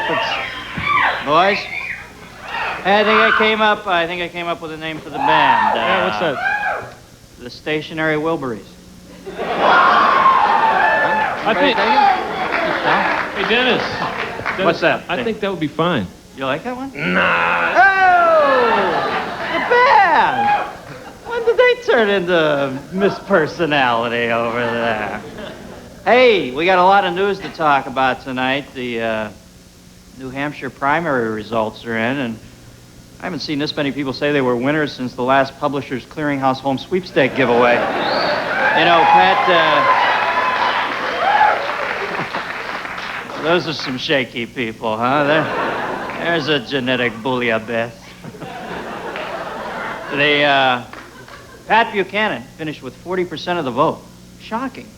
Boys, I think I came up with a name for the band. Yeah, what's that? The Stationary Wilburys. I think... Hey, Dennis. What's that? I think that would be fine. You like that one? Nah. Oh! The band! When did they turn into Miss Personality over there? Hey, we got a lot of news to talk about tonight. The New Hampshire primary results are in, and I haven't seen this many people say they were winners since the last Publishers Clearinghouse Home Sweepstake giveaway. You know, Pat, those are some shaky people, huh? There's a genetic bouillabaisse. Pat Buchanan finished with 40% of the vote. Shocking.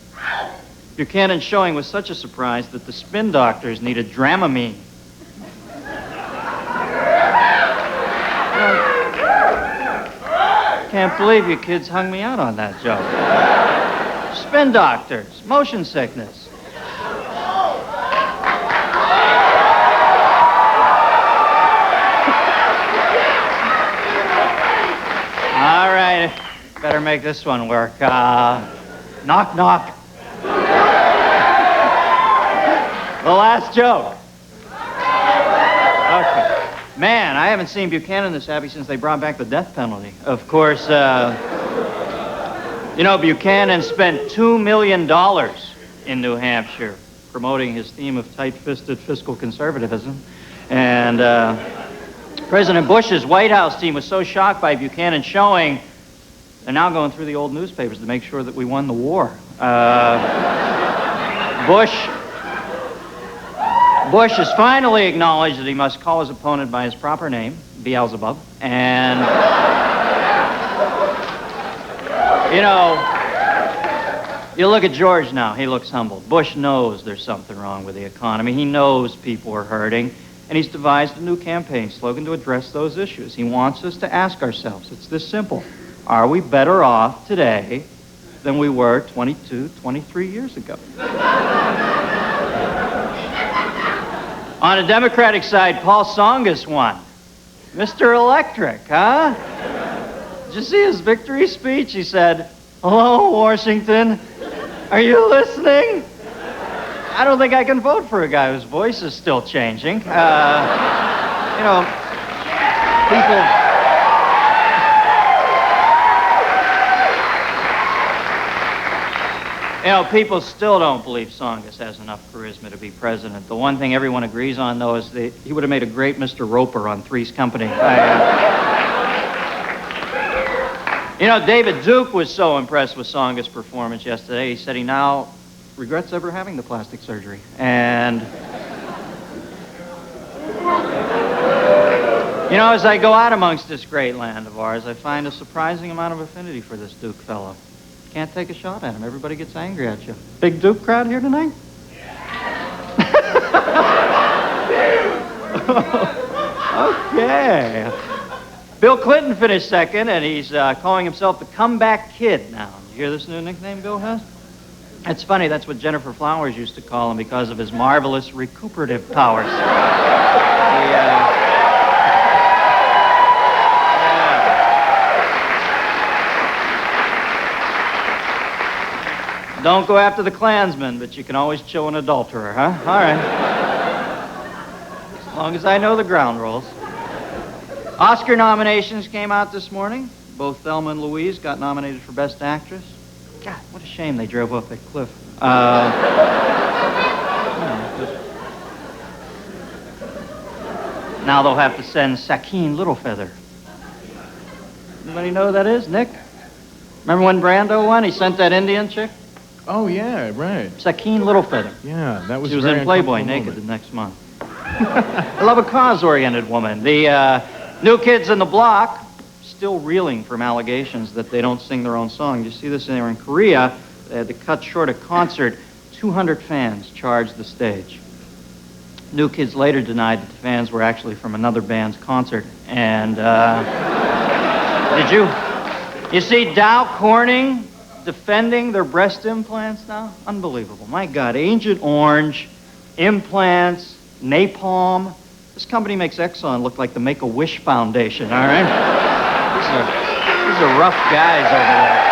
Buchanan's showing was such a surprise that the spin doctors needed Dramamine. Can't believe you kids hung me out on that joke. Spin doctors, motion sickness. All right, better make this one work. Knock, knock. The last joke. Okay. Man, I haven't seen Buchanan this happy since they brought back the death penalty. Of course, you know, Buchanan spent $2 million in New Hampshire promoting his theme of tight-fisted fiscal conservatism. And President Bush's White House team was so shocked by Buchanan's showing, they're now going through the old newspapers to make sure that we won the war. Bush has finally acknowledged that he must call his opponent by his proper name, Beelzebub, and, you know, you look at George now, he looks humble. Bush knows there's something wrong with the economy. He knows people are hurting, and he's devised a new campaign slogan to address those issues. He wants us to ask ourselves, it's this simple, are we better off today than we were 22, 23 years ago? On the Democratic side, Paul Tsongas won. Mr. Electric, huh? Did you see his victory speech? He said, "Hello, Washington. Are you listening?" I don't think I can vote for a guy whose voice is still changing. You know, people... You know, people still don't believe Tsongas has enough charisma to be president. The one thing everyone agrees on, though, is that he would have made a great Mr. Roper on Three's Company. You know, David Duke was so impressed with Tsongas' performance yesterday, he said he now regrets ever having the plastic surgery. And, you know, as I go out amongst this great land of ours, I find a surprising amount of affinity for this Duke fellow. Can't take a shot at him. Everybody gets angry at you. Big Duke crowd here tonight? Okay. Bill Clinton finished second, and he's calling himself the Comeback Kid now. Did you hear this new nickname Bill has? It's funny, that's what Jennifer Flowers used to call him because of his marvelous recuperative powers. Don't go after the Klansman, but you can always chill an adulterer, huh? All right. As long as I know the ground rules. Oscar nominations came out this morning. Both Thelma and Louise got nominated for Best Actress. God, what a shame they drove off that cliff. Now they'll have to send Sakine Littlefeather. Anybody know who that is? Nick? Remember when Brando won? He sent that Indian chick? Oh, yeah, right. Sakine Littlefeather. Yeah, that was She was in Playboy naked the next month. I love a cause-oriented woman. The New Kids on the Block still reeling from allegations that they don't sing their own song. You see this there in Korea. They had to cut short a concert. 200 fans charged the stage. New Kids later denied that the fans were actually from another band's concert. And, you see Dow Corning defending their breast implants now? Unbelievable. My God, Agent Orange, implants, Napalm. This company makes Exxon look like the Make-A-Wish Foundation, all right? These are rough guys over there.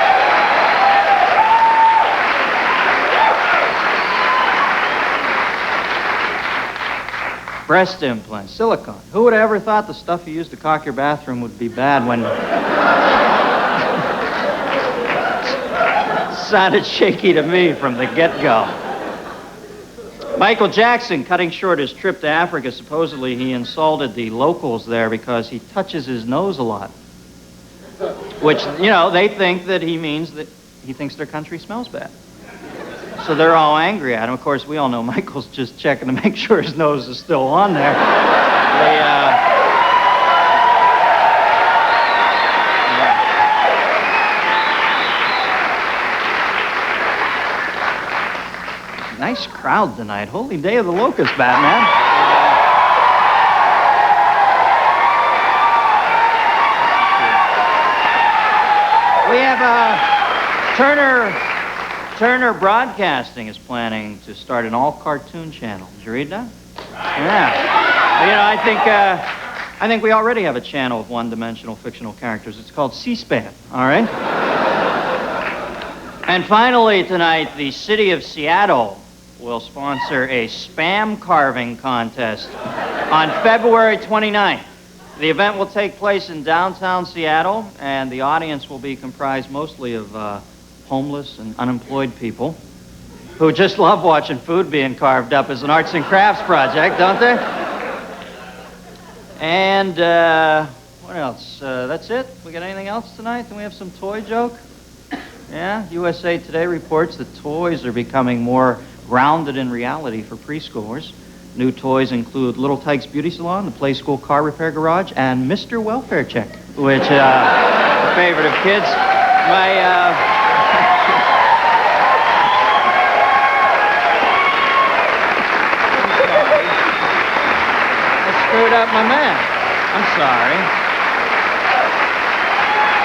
Breast implants, silicone. Who would have ever thought the stuff you used to caulk your bathroom would be bad when... Sounded shaky to me from the get-go. Michael Jackson cutting short his trip to Africa. Supposedly he insulted the locals there because he touches his nose a lot. Which, you know, they think that he means that he thinks their country smells bad. So they're all angry at him. Of course, we all know Michael's just checking to make sure his nose is still on there. Nice crowd tonight. Holy day of the locust, Batman. We have Turner Broadcasting is planning to start an all-cartoon channel. Did you read that? Yeah. You know, I think we already have a channel of one-dimensional fictional characters. It's called C-SPAN, all right? And finally tonight, the city of Seattle will sponsor a spam carving contest on February 29th. The event will take place in downtown Seattle, and the audience will be comprised mostly of homeless and unemployed people who just love watching food being carved up as an arts and crafts project, don't they? And what else? That's it? We got anything else tonight? Do we have some toy joke? Yeah, USA Today reports that toys are becoming more grounded in reality for preschoolers. New toys include Little Tykes Beauty Salon, the Play School Car Repair Garage, and Mr. Welfare Check, which is a favorite of kids. I screwed up my math. I'm sorry.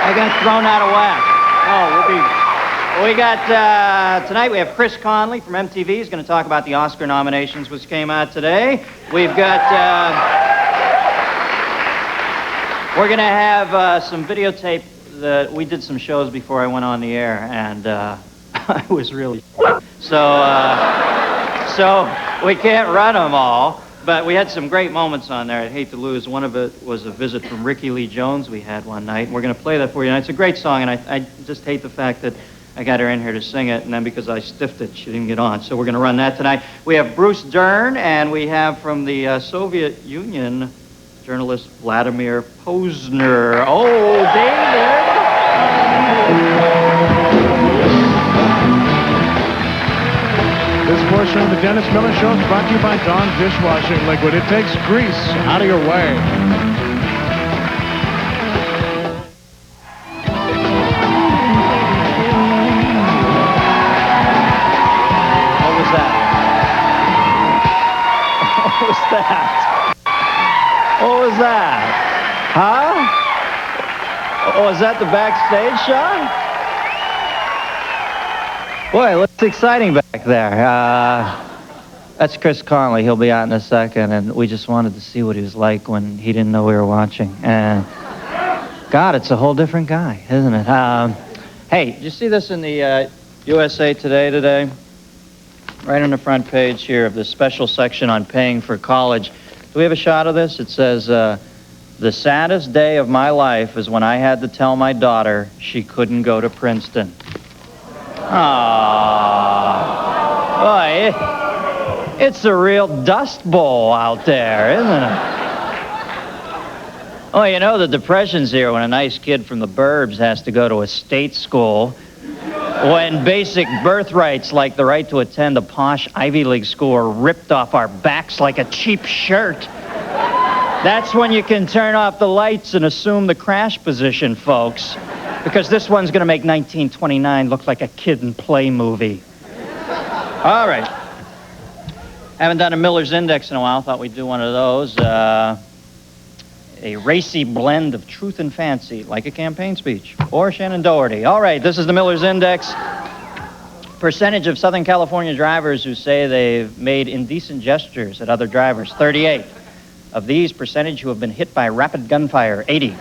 I got thrown out of whack. Oh, we got, tonight we have Chris Connelly from MTV. He's going to talk about the Oscar nominations which came out today. We've got, we're going to have some videotape that we did some shows before I went on the air, and I was really so we can't run them all, but we had some great moments on there I'd hate to lose. One of it was a visit from Rickie Lee Jones we had one night, and we're going to play that for you. And it's a great song, and I just hate the fact that I got her in here to sing it, and then because I stiffed it, she didn't get on. So we're going to run that tonight. We have Bruce Dern, and we have from the Soviet Union, journalist Vladimir Pozner. Oh, David! This portion of the Dennis Miller Show is brought to you by Dawn Dishwashing Liquid. It takes grease out of your way. What was that? Huh? Oh, is that the backstage shot? Boy, it looks exciting back there. That's Chris Connelly. He'll be out in a second, and we just wanted to see what he was like when he didn't know we were watching. And God, it's a whole different guy, isn't it? Hey, did you see this in the USA today? Right on the front page here of this special section on paying for college. Do we have a shot of this? It says, the saddest day of my life is when I had to tell my daughter she couldn't go to Princeton. Aww. Boy, it's a real dust bowl out there, isn't it? Oh, you know, the Depression's here when a nice kid from the burbs has to go to a state school. When basic birthrights like the right to attend a posh Ivy League school are ripped off our backs like a cheap shirt. That's when you can turn off the lights and assume the crash position, folks. Because this one's going to make 1929 look like a kid and play movie. All right. Haven't done a Miller's Index in a while. Thought we'd do one of those. A racy blend of truth and fancy, like a campaign speech, or Shannon Doherty. All right, this is the Miller's Index. Percentage of Southern California drivers who say they've made indecent gestures at other drivers, 38. Of these, percentage who have been hit by rapid gunfire, 80. The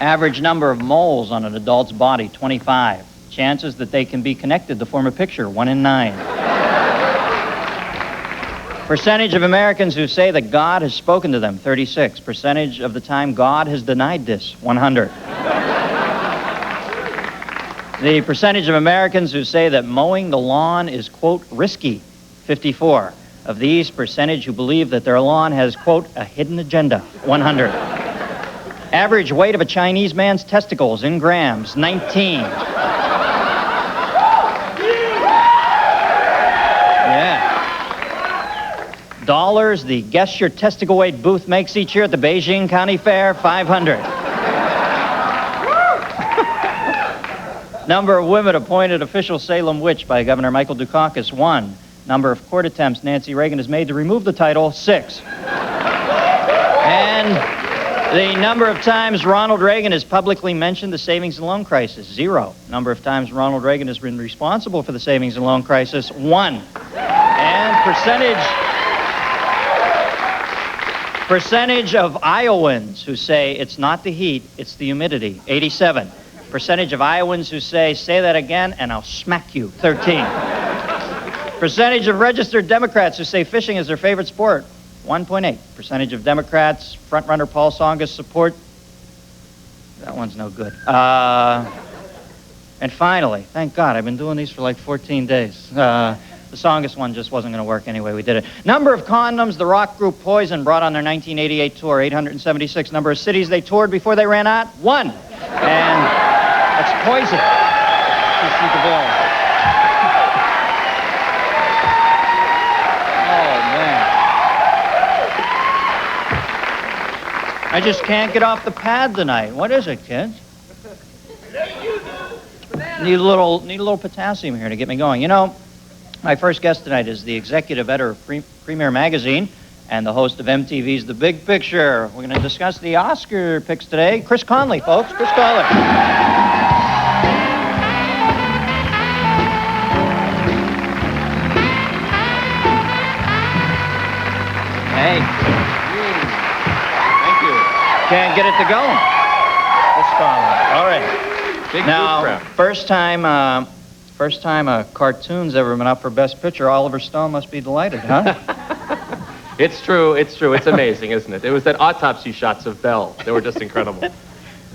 average number of moles on an adult's body, 25. Chances that they can be connected to form a picture, 1 in 9. Percentage of Americans who say that God has spoken to them, 36. Percentage of the time God has denied this, 100. The percentage of Americans who say that mowing the lawn is, quote, risky, 54. Of these, percentage who believe that their lawn has, quote, a hidden agenda, 100. Average weight of a Chinese man's testicles in grams, 19. Yeah. Dollars the Guess Your Testicle Weight booth makes each year at the Beijing County Fair, 500. Number of women appointed official Salem witch by Governor Michael Dukakis, 1. Number of court attempts Nancy Reagan has made to remove the title, 6. And the number of times Ronald Reagan has publicly mentioned the savings and loan crisis, 0. Number of times Ronald Reagan has been responsible for the savings and loan crisis, 1. And percentage of Iowans who say it's not the heat, it's the humidity, 87. Percentage of Iowans who say that again and I'll smack you, 13. Percentage of registered Democrats who say fishing is their favorite sport, 1.8. Percentage of Democrats, frontrunner Paul Tsongas support, that one's no good. And finally, thank God, I've been doing these for like 14 days. The Tsongas one just wasn't going to work anyway. We did it. Number of condoms the rock group Poison brought on their 1988 tour, 876. Number of cities they toured before they ran out, 1. And that's Poison. Oh, man. I just can't get off the pad tonight. What is it, kids? Need a little potassium here to get me going. You know, my first guest tonight is the executive editor of Premier Magazine and the host of MTV's The Big Picture. We're going to discuss the Oscar picks today. Chris Connelly, folks. Chris Connelly. Hey. Thank you. Can't get it to go. Chris Connelly. All right. Big Now, first time a cartoon's ever been up for Best Picture. Oliver Stone must be delighted, huh? It's true. It's amazing, isn't it? It was that autopsy shots of Belle. They were just incredible. I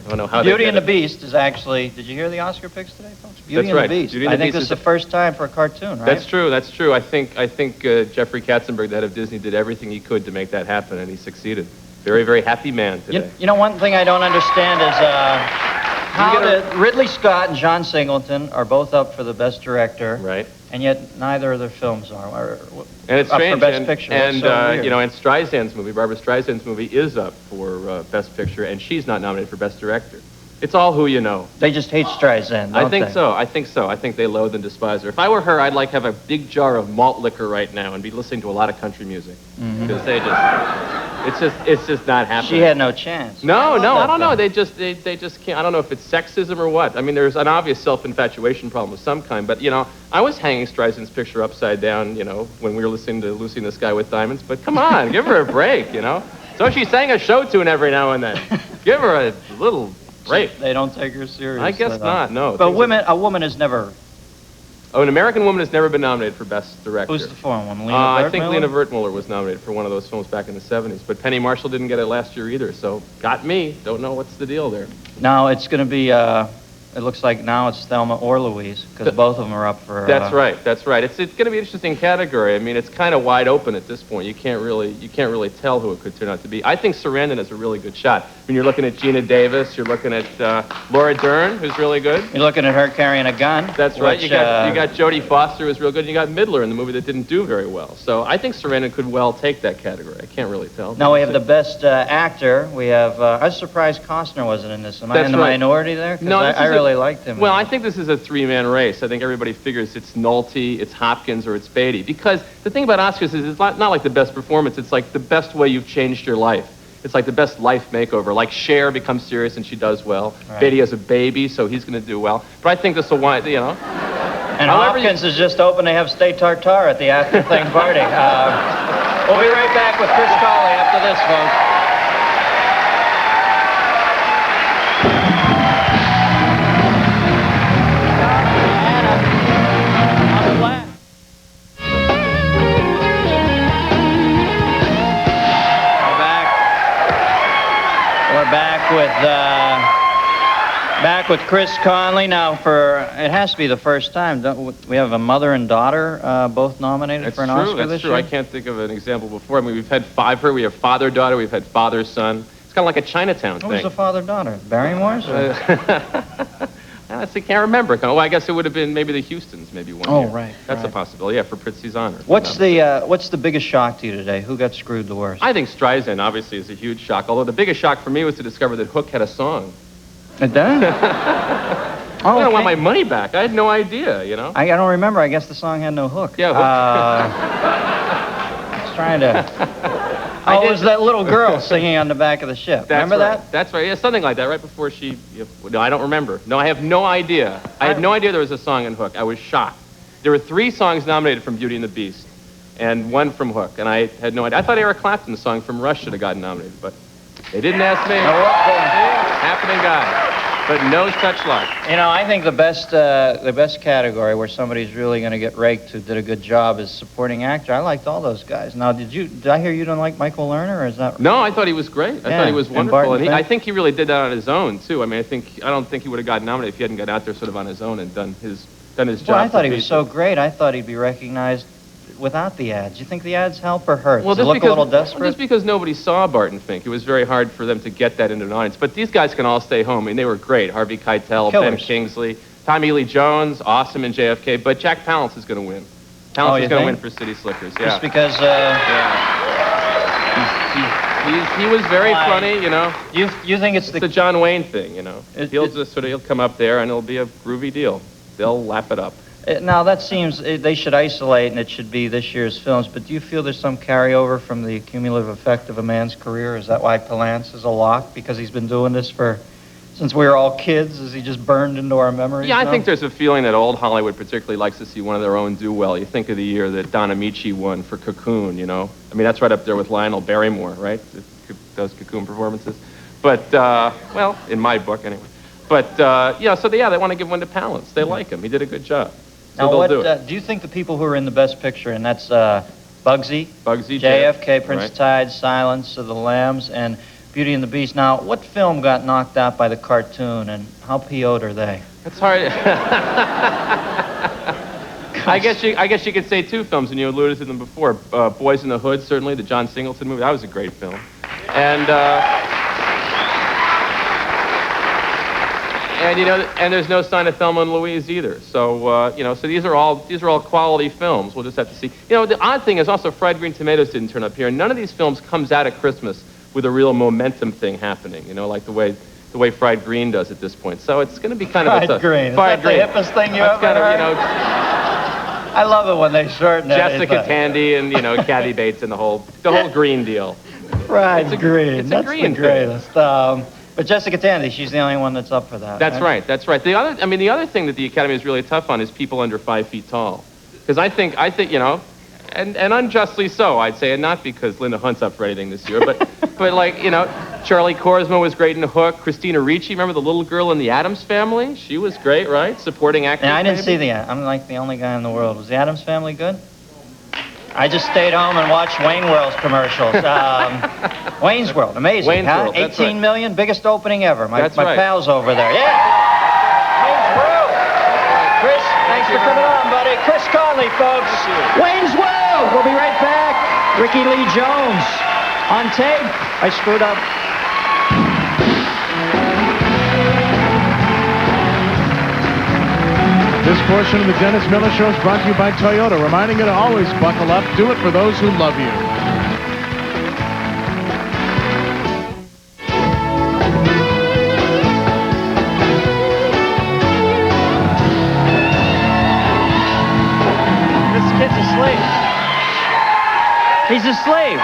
don't know how Beauty they and the Beast is actually, did you hear the Oscar picks today, folks? Beauty That's and the right. Beast. Beauty and I the think Beast this is the first time for a cartoon, right? That's true. I think Jeffrey Katzenberg, the head of Disney, did everything he could to make that happen, and he succeeded. Very, very happy man today. You know, one thing I don't understand is how Ridley Scott and John Singleton are both up for the Best Director, Right. and yet neither of their films are. And it's up strange. for Best Picture. And So weird. you know, and Streisand's movie, Barbra Streisand's movie, is up for Best Picture, and she's not nominated for Best Director. It's all who you know. They just hate Streisand, don't I think they? so. I think they loathe and despise her. If I were her, I'd like have a big jar of malt liquor right now and be listening to a lot of country music. Because it's just not happening. She had no chance. No, I don't know. They just can't. I don't know if it's sexism or what. I mean, there's an obvious self-infatuation problem of some kind. But, you know, I was hanging Streisand's picture upside down, you know, when we were listening to Lucy in the Sky with Diamonds. But come on, give her a break, you know. So she sang a show tune every now and then. Give her a little break. They don't take her seriously. I guess not, no. But a woman has never... Oh, an American woman has never been nominated for Best Director. Who's the foreign one? Lena I think Wertmüller? Lena Wertmüller was nominated for one of those films back in the 70s. But Penny Marshall didn't get it last year either, so got me. Don't know what's the deal there. Now it's going to be, it looks like now it's Thelma or Louise, because both of them are up for... That's right. It's going to be an interesting category. I mean, it's kind of wide open at this point. You can't really tell who it could turn out to be. I think Sarandon has a really good shot. I mean, you're looking at Gina Davis, you're looking at Laura Dern, who's really good. You're looking at her carrying a gun. That's right. Which, You got Jodie Foster, who's real good, and you got Midler in the movie that didn't do very well. So I think Sarandon could well take that category. I can't really tell. Now we have the Best Actor. We have... I was surprised Costner wasn't in this. Am I in the minority there? 'Cause No, I really liked him. Well, I think this is a three-man race. I think everybody figures it's Nolte, it's Hopkins, or it's Beatty. Because the thing about Oscars is it's not like the best performance. It's like the best way you've changed your life. It's like the best life makeover. Like Cher becomes serious and she does well. Right. Beatty has a baby, so he's going to do well. But I think this will want, you know. And Hopkins is just open to have steak tartare at the after thing party. We'll be right back with Chris Connelly after this, folks. Back with Chris Connelly now it has to be the first time. We have a mother and daughter both nominated for an Oscar this year? That's true. I can't think of an example before. I mean, we've had five here. We have father-daughter. We've had father-son. It's kind of like a Chinatown thing. What was the father-daughter? Barrymore's? I can't remember. Well, I guess it would have been maybe the Houstons, maybe one year. Right. That's a possibility. Yeah, for Prizzi's honor. What's the biggest shock to you today? Who got screwed the worst? I think Streisand obviously is a huge shock. Although the biggest shock for me was to discover that Hook had a song. It does? I don't want my money back. I had no idea, you know? I don't remember. I guess the song had no hook. Yeah, I was trying to... it was that little girl singing on the back of the ship. Remember that? That's right. Yeah, something like that, right before she... No, I don't remember. No, I have no idea. I had no idea there was a song in Hook. I was shocked. There were 3 songs nominated from Beauty and the Beast, and 1 from Hook, and I had no idea. I thought Eric Clapton's song from Rush should have gotten nominated, but they didn't ask me. Happening guy. But no such luck. You know, I think the best category where somebody's really going to get raked who did a good job is supporting actor. I liked all those guys. Now, did I hear you don't like Michael Lerner, or is that? No, I thought he was great. I thought he was wonderful, and I think he really did that on his own too. I mean, I don't think he would have gotten nominated if he hadn't got out there sort of on his own and done his job. Well, I thought he was so great. I thought he'd be recognized without the ads. You think the ads help or hurt? Does it look a little desperate? Just because nobody saw Barton Fink. It was very hard for them to get that into an audience. But these guys can all stay home. I mean, they were great. Harvey Keitel, Ben Kingsley, Tommy Lee Jones, awesome in JFK. But Jack Palance is going to win. Palance is going to win for City Slickers. Yeah. Just because... He was very funny, you know. You think it's the John Wayne thing, you know. He'll come up there and it'll be a groovy deal. They'll lap it up. Now, that seems they should isolate, and it should be this year's films, but do you feel there's some carryover from the cumulative effect of a man's career? Is that why Palance is a lock? Because he's been doing this since we were all kids? Is he just burned into our memories? Yeah, I think there's a feeling that old Hollywood particularly likes to see one of their own do well. You think of the year that Don Amici won for Cocoon, you know? I mean, that's right up there with Lionel Barrymore, right? Those Cocoon performances. But, well, in my book, anyway. But, they want to give one to Palance. They like him. He did a good job. So now, do you think the people who are in the Best Picture, and that's Bugsy, JFK, Prince of Tides, Silence of the Lambs, and Beauty and the Beast. Now, what film got knocked out by the cartoon, and how PO'd are they? That's hard. I guess you could say 2 films, and you alluded to them before. Boys in the Hood, certainly, the John Singleton movie. That was a great film. And there's no sign of Thelma and Louise either. So so these are all quality films. We'll just have to see. You know, the odd thing is also Fried Green Tomatoes didn't turn up here. None of these films comes out at Christmas with a real momentum thing happening. You know, like the way Fried Green does at this point. So it's going to be kind of Fried Green. Is that the hippest thing you ever heard? I love it when they shorten it. Jessica Tandy and Kathy Bates and the whole Green deal. Fried Green. That's the greatest. But Jessica Tandy, she's the only one that's up for that. That's right. That's right. The other thing that the Academy is really tough on is people under 5 feet tall, because I think and unjustly so, I'd say, and not because Linda Hunt's up for anything this year, but Charlie Korsmo was great in Hook. Christina Ricci, remember the little girl in the Addams Family? She was great, right? Supporting actress. Yeah, I didn't see I'm like the only guy in the world. Was the Addams Family good? I just stayed home and watched Wayne World's commercials. Wayne's World, amazing. Wayne's World, 18 million, biggest opening ever. My pal's over there. Yeah. Wayne's World. Chris, thanks for coming on, buddy. Chris Connelly, folks. Wayne's World. We'll be right back. Rickie Lee Jones on tape. I screwed up. This portion of the Dennis Miller Show is brought to you by Toyota, reminding you to always buckle up. Do it for those who love you. This kid's asleep. He's asleep.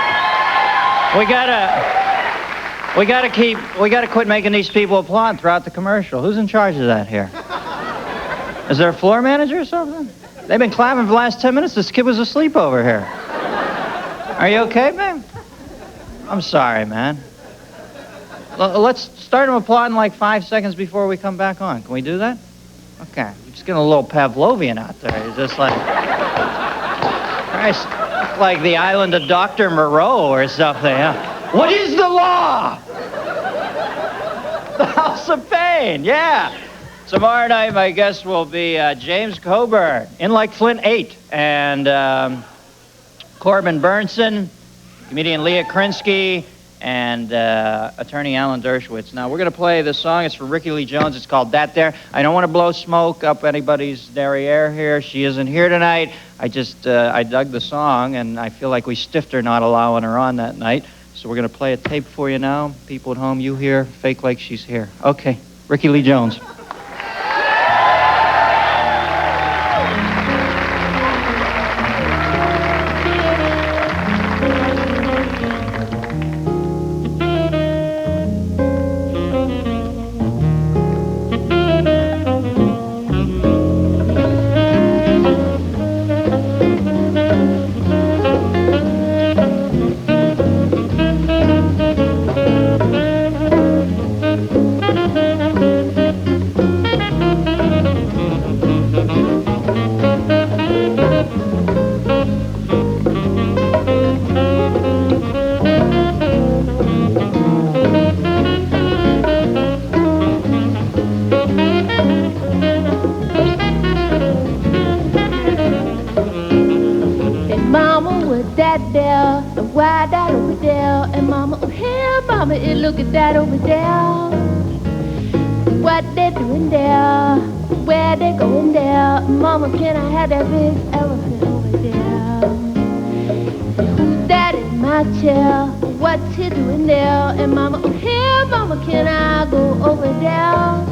We gotta quit making these people applaud throughout the commercial. Who's in charge of that here? Is there a floor manager or something? They've been clapping for the last 10 minutes. This kid was asleep over here. Are you okay, man? I'm sorry, man. Let's start him applauding like 5 seconds before we come back on. Can we do that? Okay. We're just getting a little Pavlovian out there. He's just like... Christ, like the island of Dr. Moreau or something. Yeah. What is the law? The House of Pain, yeah. Tomorrow night, my guest will be James Coburn, In Like Flint 8, and Corbin Burnson, comedian Leah Krinsky, and attorney Alan Dershowitz. Now, we're going to play this song. It's for Rickie Lee Jones. It's called That There. I don't want to blow smoke up anybody's derriere here. She isn't here tonight. I dug the song, and I feel like we stiffed her not allowing her on that night. So we're going to play a tape for you now. People at home, you hear, fake like she's here. Okay, Rickie Lee Jones. Look at that over there. What they doing there? Where they going there? Mama, can I have that big elephant over there? Who's that in my chair? What's he doing there? And Mama, oh here, Mama, can I go over there?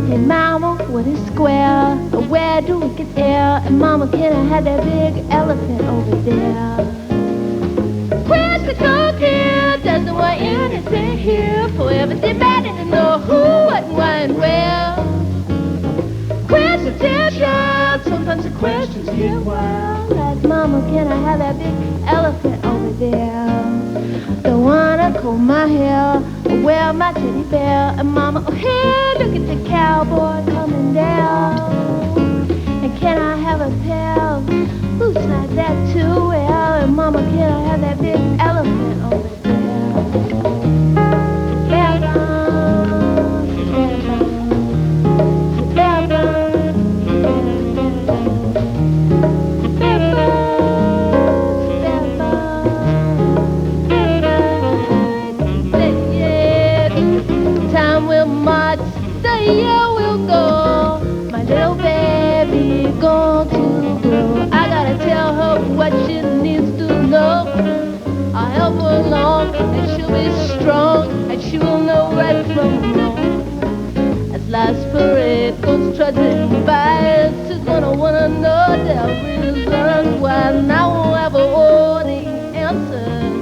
Hey Mama, what is square? Where do we get there? And Mama, can I have that big elephant over there? Where's the cook here? Doesn't want anything here. Forever demanding to know who, what, why, and where. Question attention. Sometimes the questions get wild. Like, Mama, can I have that big elephant over there? Don't wanna comb my hair or wear my teddy bear. And Mama, oh here, look at the cowboy coming down. And can I have a pair of boots like that too? Well, and Mama, can I have that big elephant over there? Time will march, the year will go. My little baby going to grow. I gotta tell her what she needs to know. I'll help her along, and she'll be strong, and she will know right from wrong. As life's parade goes trudging by, she's gonna wanna know the reasons why. And I won't have all the answers,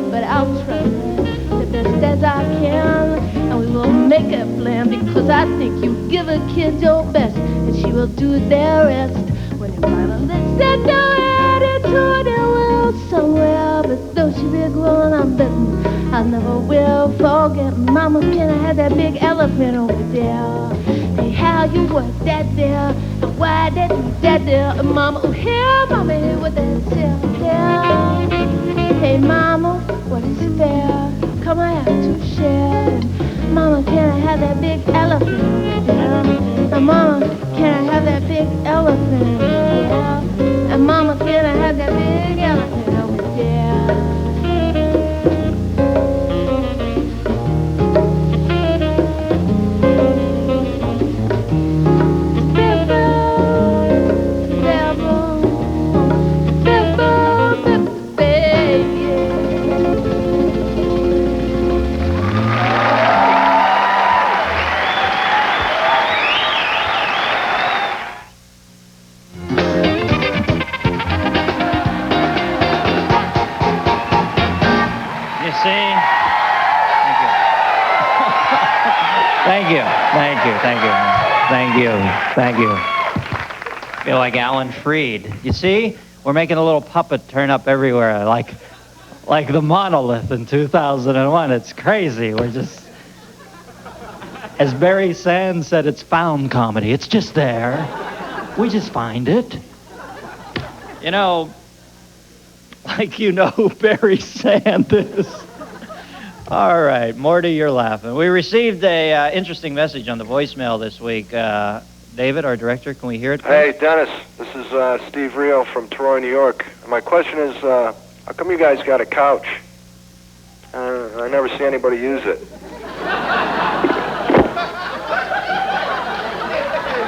but I'll try the best as I can, and we will make a plan, because I think you give a kid your best, and she will do the rest. When you finally set your head into the world somewhere, but though she be grown, I'm betting I never will forget. Mama, can I have that big elephant over there? Hey, how you work that there, and why that do that there? And Mama, oh here, Mama, here with that tail there. Hey, Mama, what is fair? Come I have to share. Mama, can I have that big elephant over there? And Mama, can I have that big elephant? Yeah. And Mama, can I have that big elephant over there? Thank you. Thank you. Thank you. Thank you. Thank you. I feel like Alan Freed. You see? We're making a little puppet turn up everywhere, like the monolith in 2001. It's crazy. We're just... As Barry Sands said, it's found comedy. It's just there. We just find it. You know, like you know who Barry Sands is. All right, Morty, you're laughing. We received a interesting message on the voicemail this week. David, our director, can we hear it? Hey, Dennis, this is Steve Rio from Troy, New York. My question is, how come you guys got a couch? I never see anybody use it.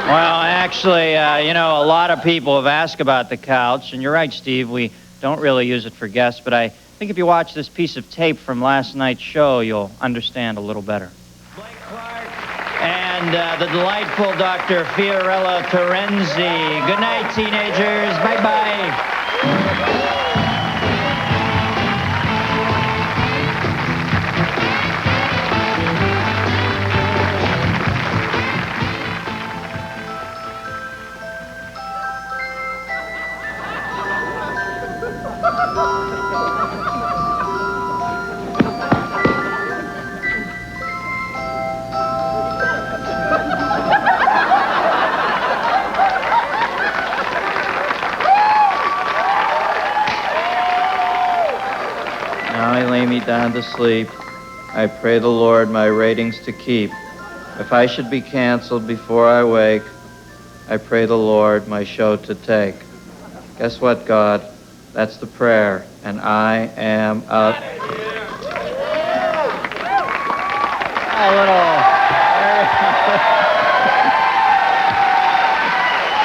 Well, actually, you know, a lot of people have asked about the couch, and you're right, Steve, we don't really use it for guests, but I think if you watch this piece of tape from last night's show, you'll understand a little better. Blake Clark and the delightful Dr. Fiorella Terenzi. Good night, teenagers. Bye-bye. Down to sleep. I pray the Lord my ratings to keep. If I should be canceled before I wake, I pray the Lord my show to take. Guess what, God? That's the prayer, and I am a little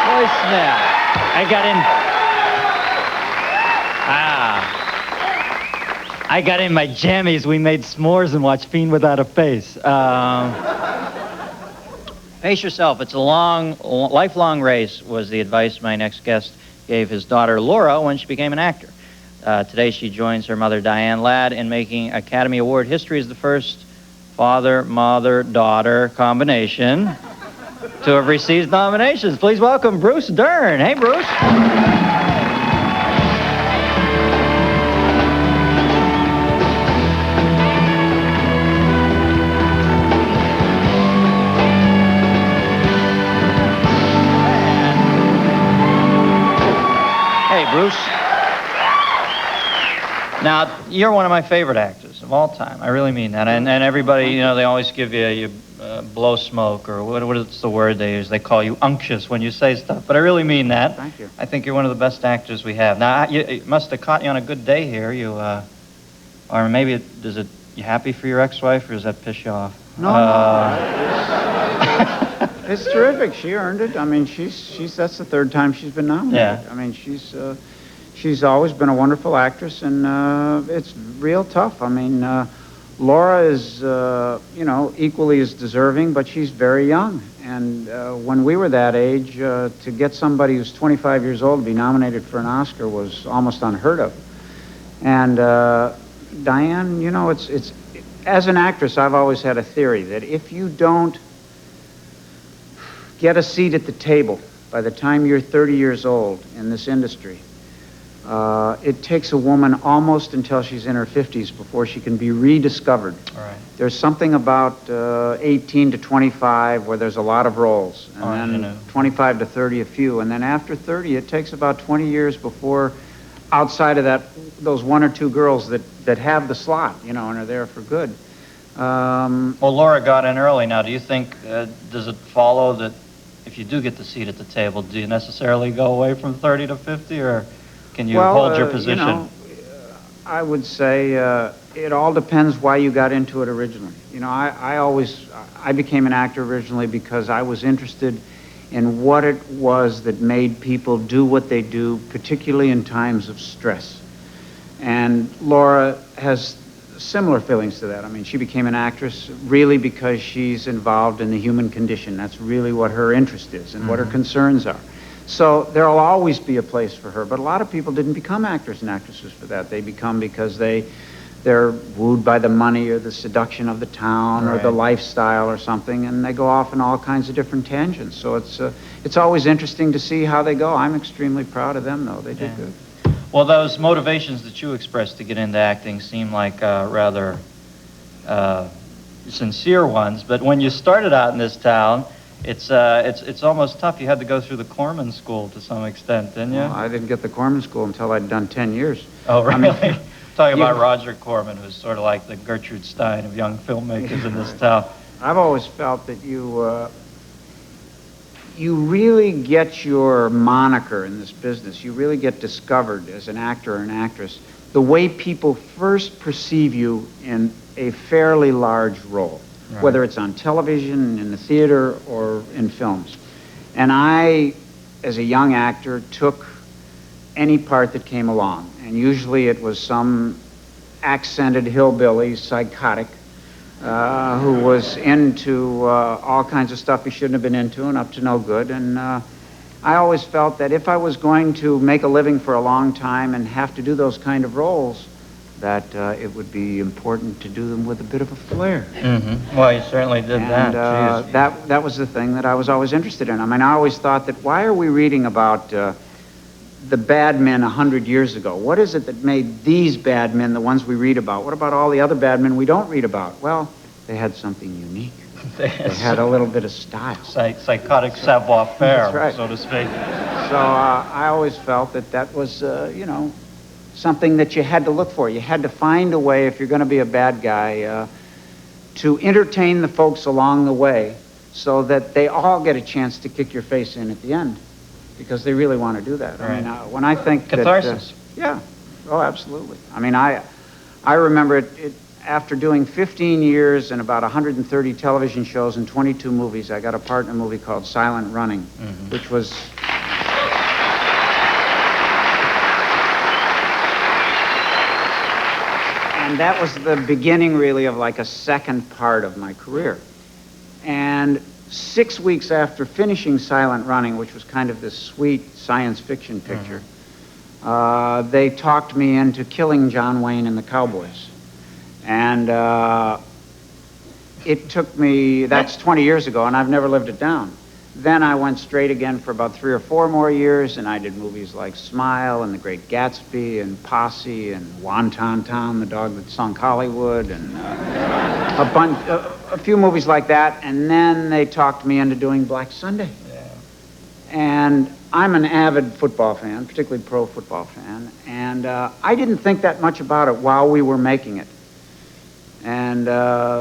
voicemail. I got in my jammies. We made s'mores and watched Fiend Without a Face. Pace yourself. It's a lifelong race, was the advice my next guest gave his daughter Laura when she became an actor. Today she joins her mother Diane Ladd in making Academy Award history as the first father-mother-daughter combination to have received nominations. Please welcome Bruce Dern. Hey, Bruce. Bruce. Now, you're one of my favorite actors of all time. I really mean that. And everybody, you know, they always give you blow smoke, or what is the word they use? They call you unctuous when you say stuff. But I really mean that. Thank you. I think you're one of the best actors we have. Now, it must have caught you on a good day here. Or maybe, you happy for your ex-wife, or does that piss you off? No, it's terrific. She earned it. I mean, that's the third time she's been nominated. Yeah. I mean, she's always been a wonderful actress, and it's real tough. I mean, Laura is, equally as deserving, but she's very young. And when we were that age, to get somebody who's 25 years old to be nominated for an Oscar was almost unheard of. And Diane, it's as an actress, I've always had a theory that if you don't get a seat at the table by the time you're 30 years old in this industry, it takes a woman almost until she's in her 50s before she can be rediscovered. All right. There's something about 18 to 25 where there's a lot of roles, and then 25 to 30 a few, and then after 30 it takes about 20 years before, outside of that, those one or two girls that have the slot, and are there for good. Well, Laura got in early. Now, do you think, does it follow that if you do get the seat at the table, do you necessarily go away from 30 to 50, or can you hold your position? I would say it all depends why you got into it originally. I became an actor originally because I was interested in what it was that made people do what they do, particularly in times of stress. And Laura has similar feelings to that. I mean, she became an actress really because she's involved in the human condition. That's really what her interest is and what her concerns are. So there'll always be a place for her, but a lot of people didn't become actors and actresses for that. They become because they they're wooed by the money or the seduction of the town or the Right. lifestyle or something, and they go off in all kinds of different tangents. So it's always interesting to see how they go. I'm extremely proud of them, though. They did good. Well, those motivations that you expressed to get into acting seem like rather sincere ones. But when you started out in this town, it's almost tough. You had to go through the Corman School to some extent, didn't you? Well, I didn't get the Corman School until I'd done 10 years. Oh, really? I mean, Talking about Roger Corman, who's sort of like the Gertrude Stein of young filmmakers in this town. I've always felt that you really get your moniker in this business. You really get discovered as an actor or an actress the way people first perceive you in a fairly large role, Right. whether it's on television, in the theater, or in films. And I, as a young actor, took any part that came along. And usually it was some accented hillbilly, psychotic, who was into all kinds of stuff he shouldn't have been into and up to no good. And I always felt that if I was going to make a living for a long time and have to do those kind of roles, that it would be important to do them with a bit of a flair. Mm-hmm. Well, you certainly did And that was the thing that I was always interested in. I mean, I always thought that why are we reading about the bad men 100 years ago? What is it that made these bad men the ones we read about? What about all the other bad men we don't read about? Well, they had something unique. They had a little bit of style. Psychotic savoir-faire, That's right. so to speak. So I always felt that was, something that you had to look for. You had to find a way, if you're going to be a bad guy, to entertain the folks along the way so that they all get a chance to kick your face in at the end, because they really want to do that. Right. I mean, when I think Catharsis. yeah. Oh, absolutely. I mean, I remember it after doing 15 years and about 130 television shows and 22 movies, I got a part in a movie called Silent Running, which was... And that was the beginning, really, of like a second part of my career. And 6 weeks after finishing Silent Running, which was kind of this sweet science fiction picture, they talked me into killing John Wayne and the Cowboys. And it took me, that's 20 years ago, and I've never lived it down. Then I went straight again for about 3 or 4 more years, and I did movies like Smile and The Great Gatsby and Posse and Wonton Town, the dog that sunk Hollywood, and a few movies like that. And then they talked me into doing Black Sunday. Yeah. And I'm an avid football fan, particularly pro football fan, and I didn't think that much about it while we were making it. And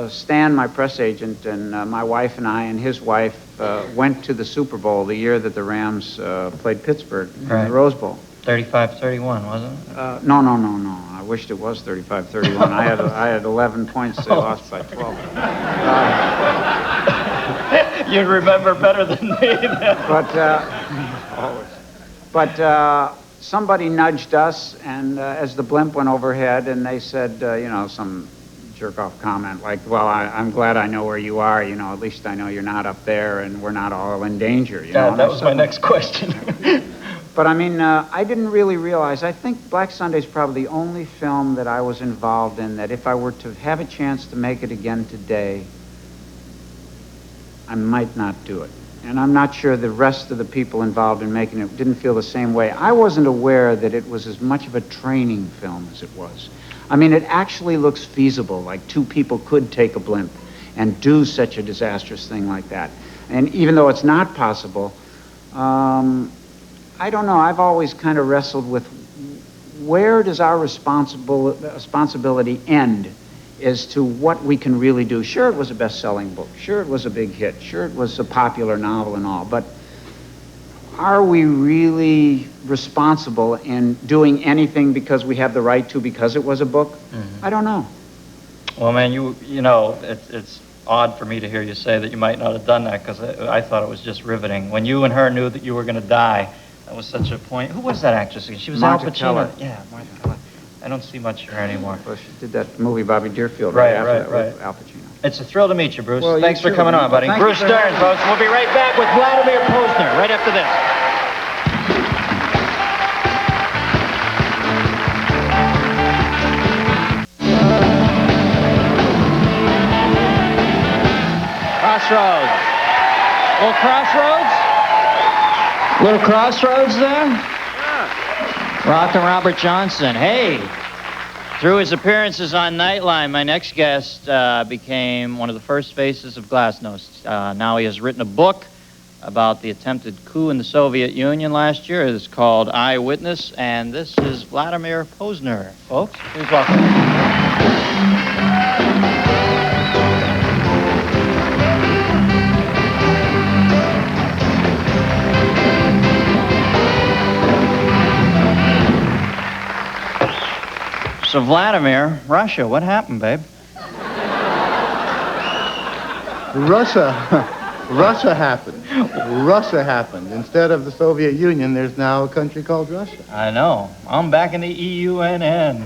Stan, my press agent, and my wife and I and his wife went to the Super Bowl the year that the Rams played Pittsburgh in the Rose Bowl. 35-31, wasn't it? No. I wished it was 35-31. I had 11 points. They lost by 12. You'd remember better than me then. But somebody nudged us, and as the blimp went overhead, and they said, some jerk-off comment like, well, I'm glad I know where you are, at least I know you're not up there and we're not all in danger, Yeah, that was my next question. But I mean, I didn't really realize, I think Black Sunday's probably the only film that I was involved in that if I were to have a chance to make it again today, I might not do it. And I'm not sure the rest of the people involved in making it didn't feel the same way. I wasn't aware that it was as much of a training film as it was. I mean, it actually looks feasible, like 2 people could take a blimp and do such a disastrous thing like that. And even though it's not possible, I don't know, I've always kind of wrestled with where does our responsibility end as to what we can really do. Sure, it was a best-selling book. Sure, it was a big hit. Sure, it was a popular novel and all. But are we really responsible in doing anything because we have the right to, because it was a book? I don't know. Well, man, it's odd for me to hear you say that you might not have done that, because I thought it was just riveting. When you and her knew that you were going to die, that was such a point. Who was that actress again? She was Al Pacino. Keller. Yeah, Martha Keller. I don't see much of her anymore. Well, she did that movie, Bobby Deerfield, Right, after that right. with Al Pacino. It's a thrill to meet you, Bruce. Well, you Thanks for too, coming man. on, buddy. Thank you Bruce for Dern, having me. folks. We'll be right back with Vladimir Pozner right after this. crossroads. Little crossroads? Little crossroads there? Yeah. Rockin' Robert Johnson. Hey, through his appearances on Nightline, my next guest became one of the first faces of Glasnost. Now he has written a book about the attempted coup in the Soviet Union last year. It's called Eyewitness, and this is Vladimir Pozner. Folks, please welcome. So, Vladimir, Russia, what happened, babe? Russia happened. Russia happened. Instead of the Soviet Union, there's now a country called Russia. I know. I'm back in the EUNN.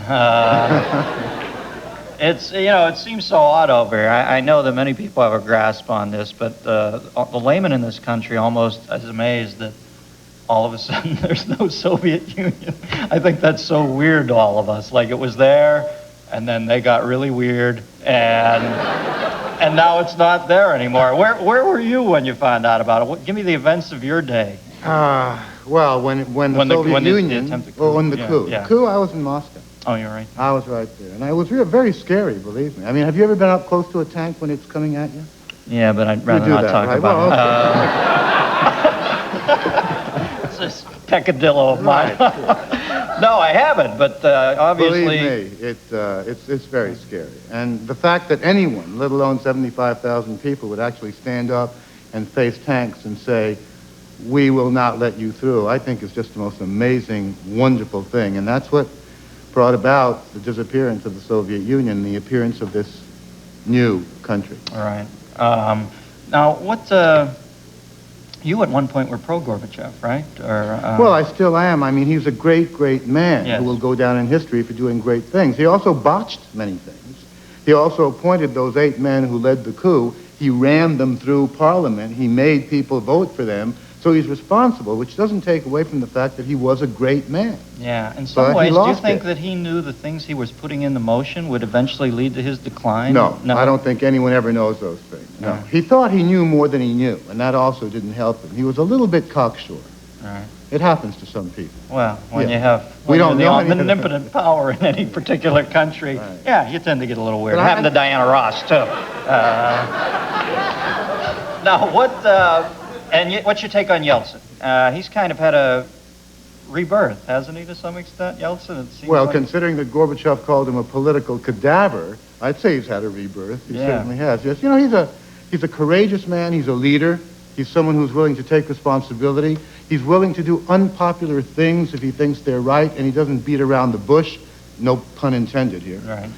It's, you know, it seems so odd over here. I know that many people have a grasp on this, but the layman in this country almost is amazed that all of a sudden there's no Soviet Union. I think that's so weird to all of us. Like, it was there, and then they got really weird, and now it's not there anymore. Where were you when you found out about it? Give me the events of your day. Well, when the Soviet Union, when the coup. Yeah. The coup, I was in Moscow. Oh, you're right. I was right there. And it was very scary, believe me. I mean, have you ever been up close to a tank when it's coming at you? Yeah, but I'd rather not talk about it. It's a peccadillo of mine. No, I haven't, but obviously... Believe me, it's very scary. And the fact that anyone, let alone 75,000 people, would actually stand up and face tanks and say, we will not let you through, I think is just the most amazing, wonderful thing. And that's what brought about the disappearance of the Soviet Union, the appearance of this new country. All right. Now, what... You at one point were pro-Gorbachev, right? Well, I still am. I mean, he's a great, great man yes. who will go down in history for doing great things. He also botched many things. He also appointed those 8 men who led the coup. He rammed them through Parliament. He made people vote for them. So he's responsible, which doesn't take away from the fact that he was a great man. Yeah, in some ways, do you think that he knew the things he was putting into motion would eventually lead to his decline? No, I don't think anyone ever knows those things. No. He thought he knew more than he knew, and that also didn't help him. He was a little bit cocksure. Right. It happens to some people. Well, when you have the omnipotent power in any particular country, right. Yeah, you tend to get a little weird. It happened to Diana Ross, too. Now, what's your take on Yeltsin? He's kind of had a rebirth, hasn't he, to some extent, Yeltsin? It seems well, considering that Gorbachev called him a political cadaver, I'd say he's had a rebirth. He certainly has. Yes, you know, he's a courageous man. He's a leader. He's someone who's willing to take responsibility. He's willing to do unpopular things if he thinks they're right, and he doesn't beat around the bush. No pun intended here. Right.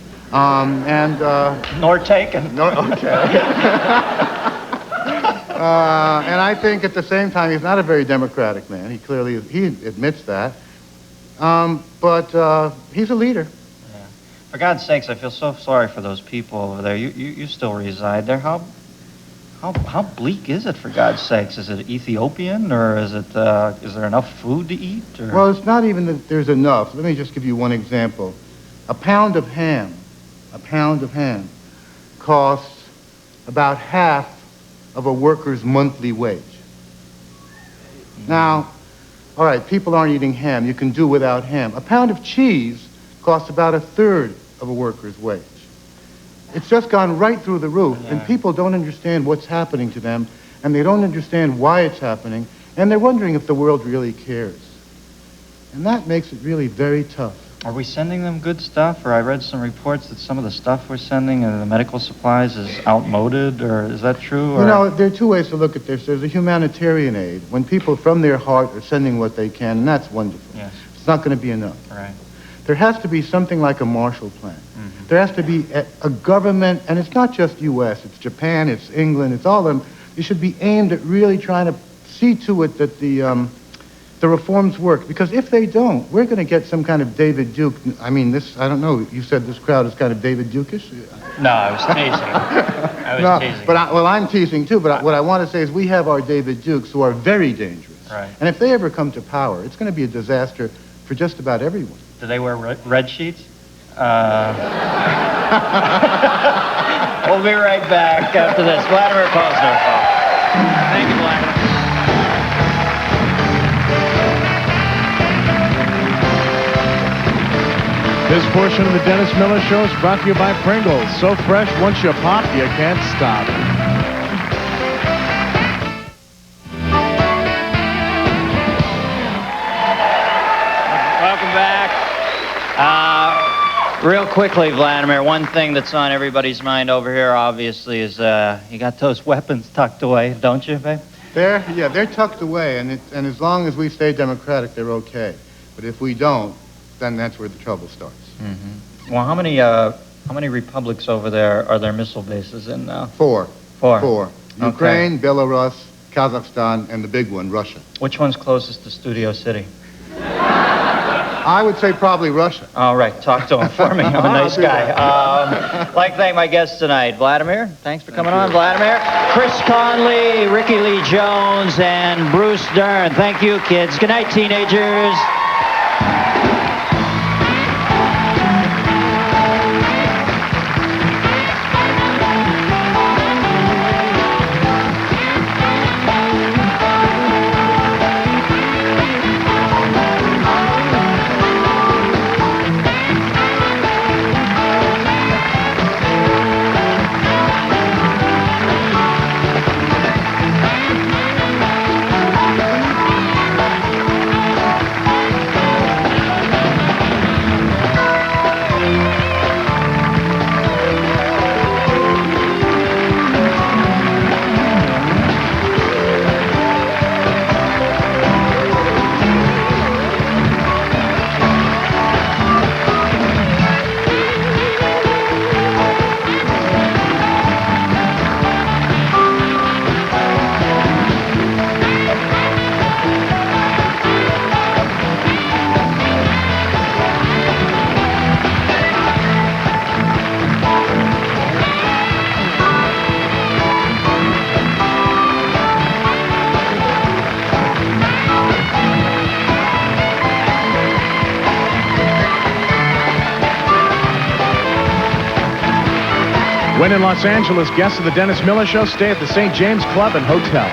Nor taken. No, okay. And I think at the same time, he's not a very democratic man. He clearly admits that. But he's a leader. Yeah. For God's sakes, I feel so sorry for those people over there. You still reside there. How bleak is it, for God's sakes? Is it Ethiopian, or is there enough food to eat? Or? Well, it's not even that there's enough. Let me just give you one example. A pound of ham costs about half of a worker's monthly wage. Now, all right, people aren't eating ham. You can do without ham. A pound of cheese costs about a third of a worker's wage. It's just gone right through the roof, and people don't understand what's happening to them, and they don't understand why it's happening, and they're wondering if the world really cares. And that makes it really very tough. Are we sending them good stuff? Or I read some reports that some of the stuff we're sending, the medical supplies, is outmoded, or is that true? Or? You know, there are two ways to look at this. There's a humanitarian aid, when people from their heart are sending what they can, and that's wonderful. Yes. It's not going to be enough. Right. There has to be something like a Marshall Plan. Mm-hmm. There has to be a government, and it's not just U.S., it's Japan, it's England, it's all of them. It should be aimed at really trying to see to it that the reforms work. Because if they don't, we're going to get some kind of David Duke. I mean, I don't know, you said this crowd is kind of David Duke-ish? No, I was teasing. Teasing. But I'm teasing too, but what I want to say is we have our David Dukes who are very dangerous. Right. And if they ever come to power, it's going to be a disaster for just about everyone. Do they wear red sheets? We'll be right back after this. Vladimir Pozner, folks. Thank you, Vladimir. This portion of the Dennis Miller Show is brought to you by Pringles. So fresh, once you pop, you can't stop. Welcome back. Real quickly, Vladimir, one thing that's on everybody's mind over here, obviously, is you got those weapons tucked away, don't you, babe? They're tucked away, and as long as we stay democratic, they're okay. But if we don't, then that's where the trouble starts. Mm-hmm. Well, how many republics over there are there missile bases in now? Four. Okay. Ukraine, Belarus, Kazakhstan, and the big one, Russia. Which one's closest to Studio City? I would say probably Russia. All right, talk to him for me. I'm a nice guy. I'd like to thank my guests tonight. Vladimir, thanks for coming on. Vladimir, Chris Connelly, Rickie Lee Jones, and Bruce Dern. Thank you, kids. Good night, teenagers. When in Los Angeles, guests of the Dennis Miller Show stay at the St. James Club and Hotel.